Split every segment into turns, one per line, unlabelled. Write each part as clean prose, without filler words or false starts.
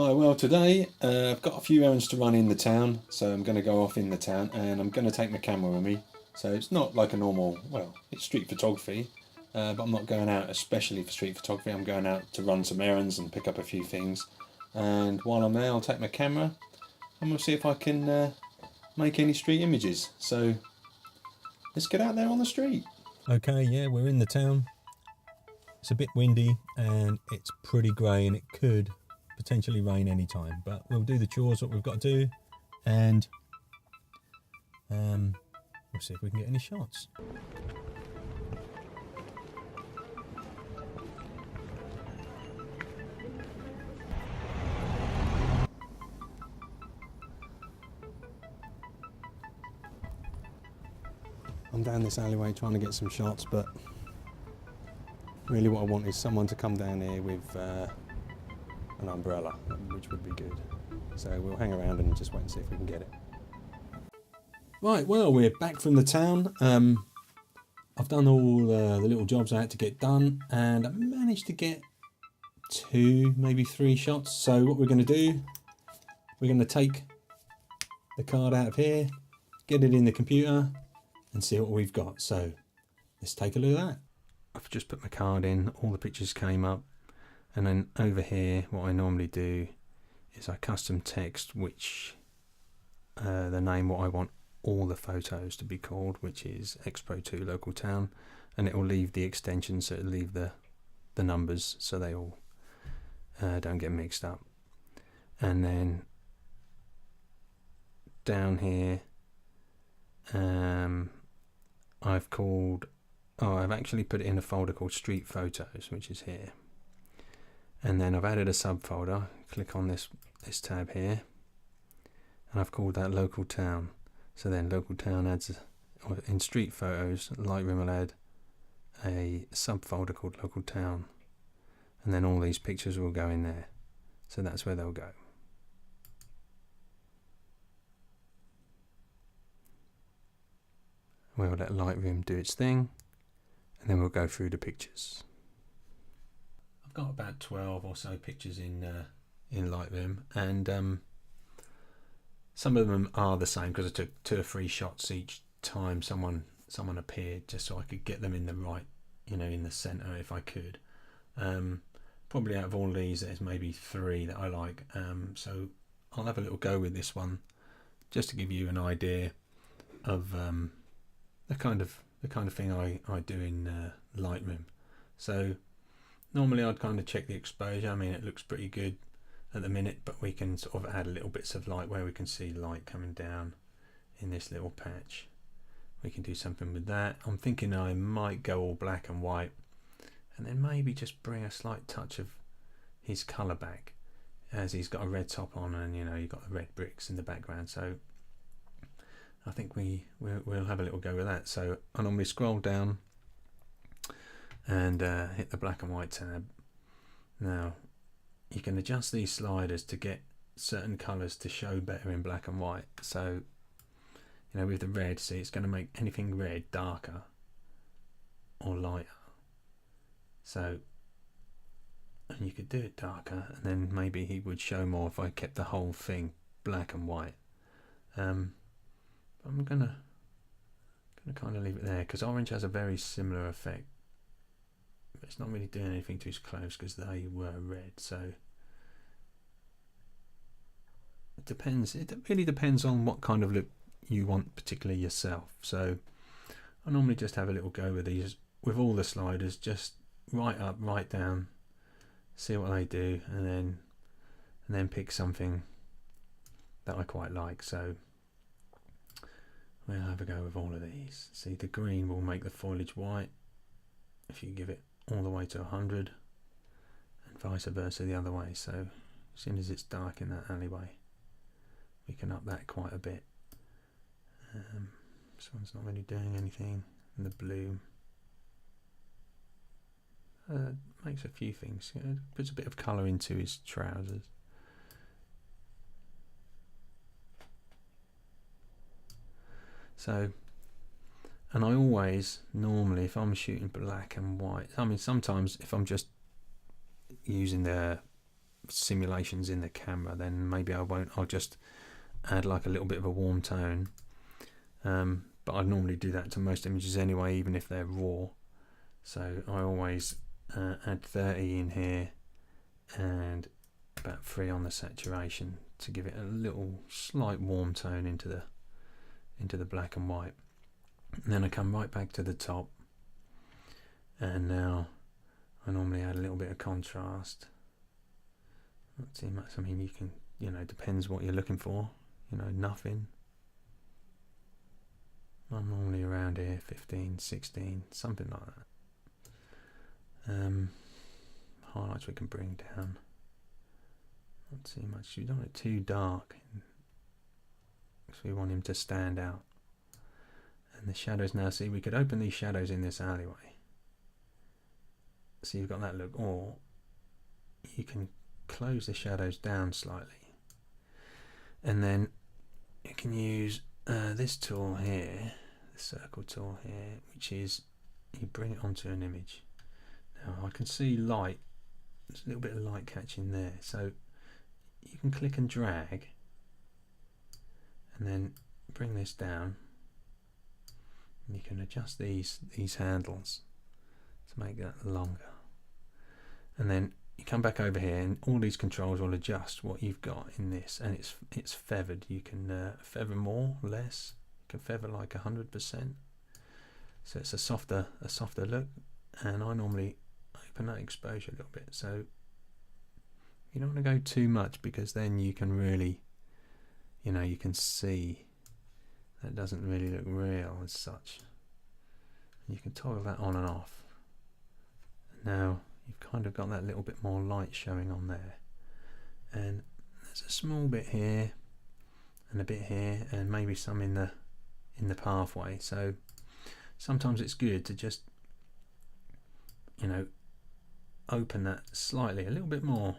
Hi, well today I've got a few errands to run in the town, so I'm going to go off in the town and I'm going to take my camera with me. So it's not like a normal, well, it's street photography, but I'm not going out especially for street photography. I'm going out to run some errands and pick up a few things. And while I'm there, I'll take my camera and we'll see if I can make any street images. So let's get out there on the street. Okay, yeah, we're in the town. It's a bit windy and it's pretty grey and it could potentially rain any time, but we'll do the chores what we've got to do and we'll see if we can get any shots. I'm down this alleyway trying to get some shots, but really what I want is someone to come down here with an umbrella, which would be good. So we'll hang around and just wait and see if we can get it. Right, well, we're back from the town. I've done all the little jobs I had to get done and I managed to get 2, maybe 3 shots. So what we're going to do, we're going to take the card out of here, get it in the computer and see what we've got. So let's take a look at that. I've just put my card in, all the pictures came up, and then over here what I normally do is I custom text which the name what I want all the photos to be called, which is XPRO 2 local town, and it will leave the extension, so it'll leave the numbers so they all don't get mixed up. And then down here I've actually put it in a folder called street photos, which is here, and then I've added a subfolder. Click on this tab here and I've called that local town. So then local town adds in street photos, Lightroom will add a subfolder called local town, and then all these pictures will go in there, so that's where they'll go. We'll let Lightroom do its thing and then we'll go through the pictures. I've got about 12 or so pictures in Lightroom, and some of them are the same because I took 2 or 3 shots each time someone appeared, just so I could get them in the right, in the center if I could. Probably out of all these there's maybe 3 that I like, so I'll have a little go with this one just to give you an idea of the kind of thing I do in Lightroom. So normally I'd kind of check the exposure. I mean, it looks pretty good at the minute, but we can sort of add little bits of light where we can see light coming down in this little patch. We can do something with that. I'm thinking I might go all black and white and then maybe just bring a slight touch of his colour back, as he's got a red top on and you've got the red bricks in the background. So I think we'll have a little go with that. So I normally scroll down and hit the black and white tab. Now you can adjust these sliders to get certain colours to show better in black and white. So with the red, see, it's going to make anything red darker or lighter. So, and you could do it darker and then maybe he would show more if I kept the whole thing black and white. I'm gonna kind of leave it there because orange has a very similar effect. It's not really doing anything too close because they were red. So it depends. It really depends on what kind of look you want particularly yourself. So I normally just have a little go with these with all the sliders, just right up, right down, see what they do, and then pick something that I quite like. So we'll have a go with all of these. See, the green will make the foliage white if you give it all the way to 100, and vice versa the other way. So as soon as it's dark in that alleyway, we can up that quite a bit. This one's not really doing anything. And the blue makes a few things. It puts a bit of colour into his trousers. So, and I always, normally, if I'm shooting black and white, I mean, sometimes if I'm just using the simulations in the camera, then maybe I won't. I'll just add like a little bit of a warm tone, but I normally do that to most images anyway, even if they're raw. So I always add 30 in here and about 3 on the saturation to give it a little slight warm tone into the black and white. And then I come right back to the top, and now I normally add a little bit of contrast. Not too much. I mean, you can, you know, depends what you're looking for. You know, nothing. I'm normally around here 15, 16, something like that. Highlights we can bring down. Not too much. You don't want it too dark, because we want him to stand out. And the shadows now, see, we could open these shadows in this alleyway. So you've got that look, or you can close the shadows down slightly. And then you can use this tool here, the circle tool here, which is, you bring it onto an image. Now I can see light, there's a little bit of light catching there. So you can click and drag, and then bring this down. You can adjust these handles to make that longer, and then you come back over here, and all these controls will adjust what you've got in this, and it's feathered. You can feather more, less. You can feather like 100%. So it's a softer look, and I normally open that exposure a little bit. So you don't want to go too much, because then you can really, you know, you can see that doesn't really look real as such. And you can toggle that on and off. Now you've kind of got that little bit more light showing on there, and there's a small bit here and a bit here, and maybe some in the pathway. So sometimes it's good to just, you know, open that slightly, a little bit more,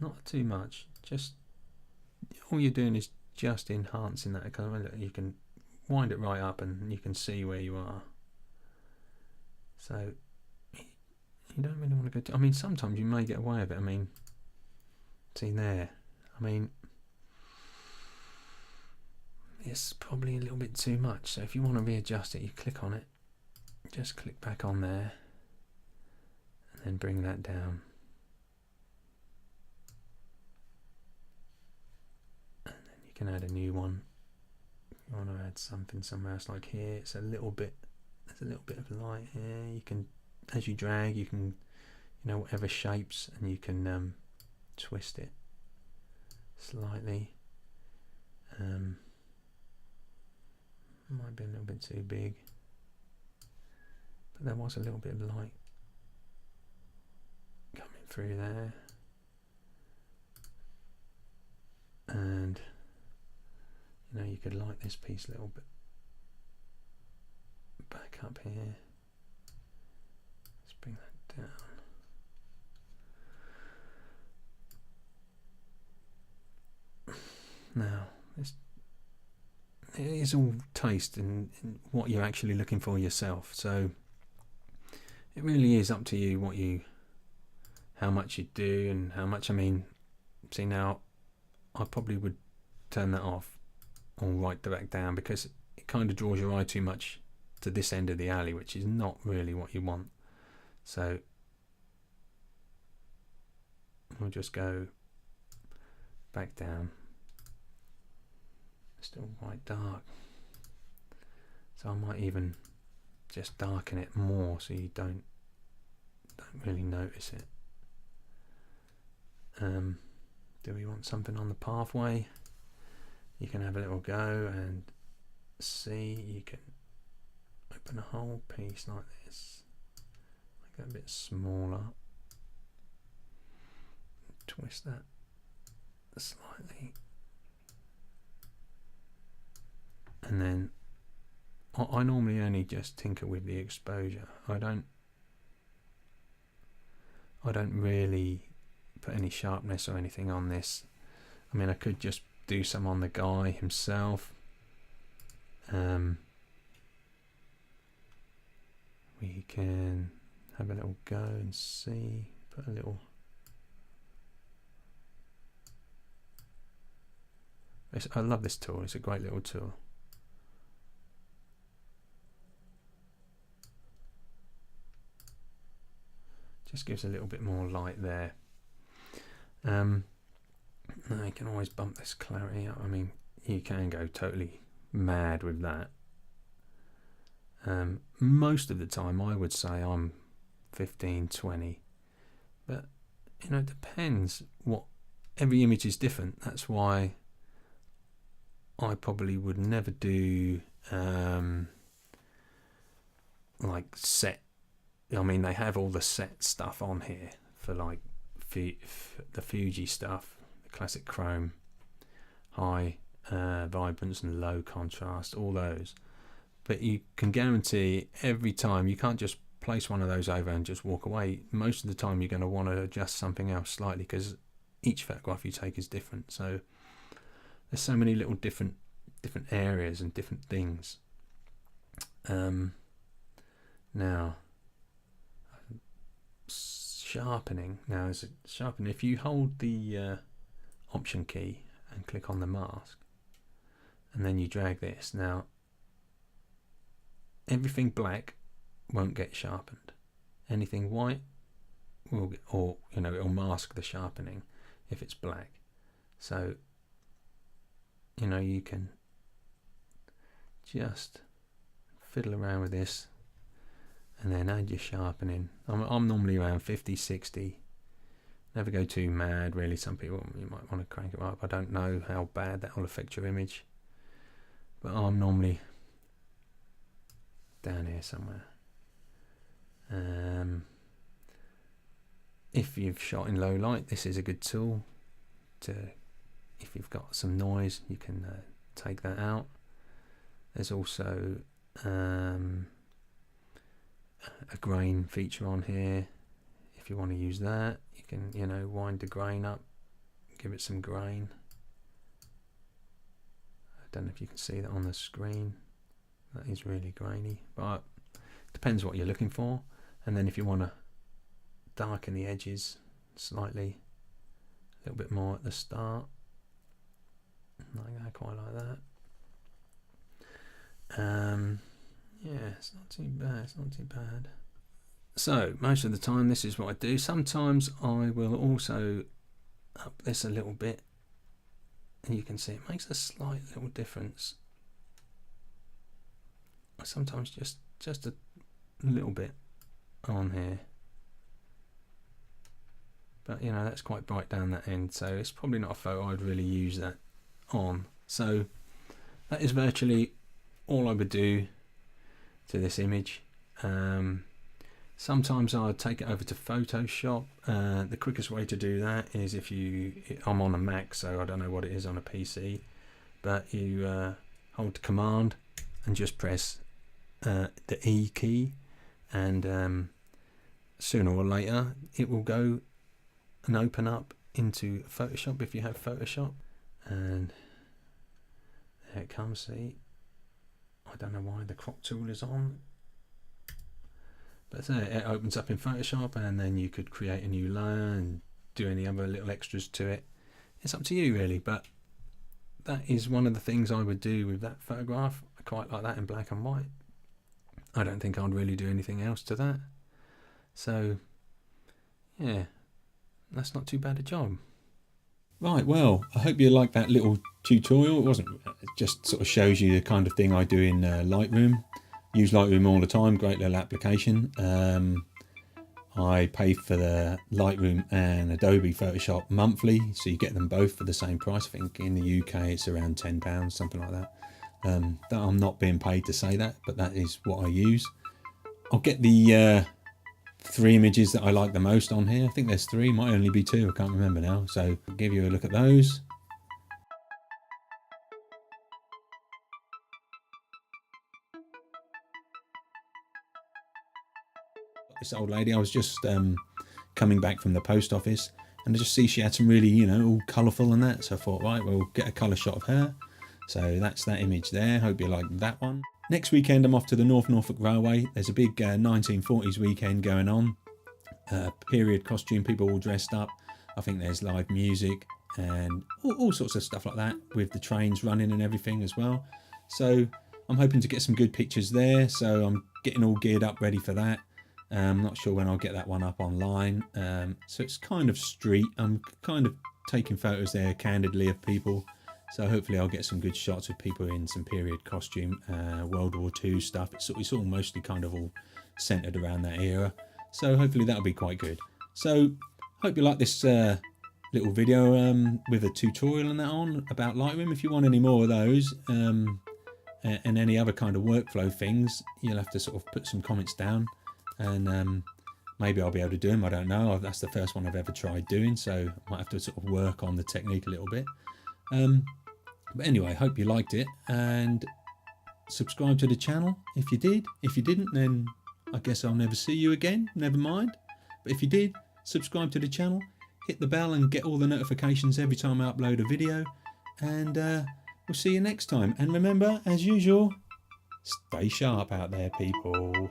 not too much. Just all you're doing is just enhancing that colour. You can wind it right up, and you can see where you are. So you don't really want to go to, I mean, sometimes you may get away with it. I mean, see there, I mean, it's probably a little bit too much. So if you want to readjust it, you click on it, just click back on there, and then bring that down. And then you can add a new one. If you want to add something somewhere else, like here, it's a little bit, there's a little bit of light here. You can, as you drag, you can, you know, whatever shapes, and you can twist it slightly. Might be a little bit too big, but there was a little bit of light coming through there, and you know, you could light this piece a little bit back up here. Let's bring that down. Now, it is all taste in what you're actually looking for yourself. So it really is up to you how much you do and how much. I mean, see, now I probably would turn that off or write the back down, because it kind of draws your eye too much to this end of the alley, which is not really what you want. So we'll just go back down. Still quite dark, so I might even just darken it more so you don't really notice it. Do we want something on the pathway? You can have a little go and see. You can open a whole piece like this, make that a bit smaller, twist that slightly. And then I normally only just tinker with the exposure. I don't really put any sharpness or anything on this. I mean, I could just do some on the guy himself. We can have a little go and see, put a little. I love this tool. It's a great little tool. Just gives a little bit more light there. Now you can always bump this clarity up. I mean, you can go totally mad with that. Most of the time I would say I'm 15, 20, but you know, it depends. Every image is different. That's why I probably would never do like set. I mean, they have all the set stuff on here for like the Fuji stuff, the classic chrome, high vibrance and low contrast, all those. But you can guarantee every time, you can't just place one of those over and just walk away. Most of the time you're going to want to adjust something else slightly, because each photograph you take is different. So there's so many little different areas and different things. Now sharpening. Now is it sharpening? If you hold the option key and click on the mask, and then you drag this, now everything black won't get sharpened. Anything white will get, or you know, it'll mask the sharpening if it's black. So you know, you can just fiddle around with this and then add your sharpening. I'm normally around 50, 60. Never go too mad really. Some people, you might want to crank it up. I don't know how bad that will affect your image, but I'm normally down here somewhere. If you've shot in low light, this is a good tool to, if you've got some noise, you can take that out. There's also a grain feature on here. If you want to use that, you can, you know, wind the grain up, give it some grain. I don't know if you can see that on the screen. That is really grainy, but it depends what you're looking for. And then if you want to darken the edges slightly, a little bit more at the start, like that, quite like that. Yeah, it's not too bad. It's not too bad. So most of the time, this is what I do. Sometimes I will also up this a little bit, and you can see it makes a slight little difference. Sometimes just a little bit on here, but you know, that's quite bright down that end, so it's probably not a photo I'd really use that on. So that is virtually all I would do to this image. Sometimes I'll take it over to Photoshop. The quickest way to do that is if I'm on a Mac, so I don't know what it is on a PC, but you hold Command and just press the E key, and sooner or later it will go and open up into Photoshop if you have Photoshop. And there it comes. See, I don't know why the crop tool is on, but there, it opens up in Photoshop, and then you could create a new layer and do any other little extras to it. It's up to you really, but that is one of the things I would do with that photograph. I quite like that in black and white. I don't think I'd really do anything else to that. So yeah, that's not too bad a job. Right, well, I hope you liked that little tutorial. It just sort of shows you the kind of thing I do in Lightroom. Use Lightroom all the time, great little application. I pay for the Lightroom and Adobe Photoshop monthly, so you get them both for the same price. I think in the UK it's around £10, something like that. I'm not being paid to say that, but that is what I use. I'll get the 3 images that I like the most on here. I think there's 3, might only be 2, I can't remember now. So I'll give you a look at those. This old lady, I was just coming back from the post office, and I just see she had some really, you know, all colourful and that. So I thought, right, we'll get a colour shot of her. So that's that image there. Hope you like that one. Next weekend I'm off to the North Norfolk Railway. There's a big 1940s weekend going on. period costume, people all dressed up. I think there's live music and all sorts of stuff like that, with the trains running and everything as well. So I'm hoping to get some good pictures there, so I'm getting all geared up ready for that. I'm not sure when I'll get that one up online. So it's kind of street. I'm kind of taking photos there candidly of people, so hopefully I'll get some good shots of people in some period costume, World War II stuff. It's all mostly kind of all centered around that era, so hopefully that'll be quite good. So hope you like this little video with a tutorial and that on about Lightroom. If you want any more of those and any other kind of workflow things, you'll have to sort of put some comments down, and maybe I'll be able to do them. I don't know. That's the first one I've ever tried doing, so I might have to sort of work on the technique a little bit. But anyway, hope you liked it, and subscribe to the channel if you did. If you didn't, then I guess I'll never see you again. Never mind. But if you did, subscribe to the channel, hit the bell and get all the notifications every time I upload a video, and we'll see you next time. And remember, as usual, stay sharp out there, people.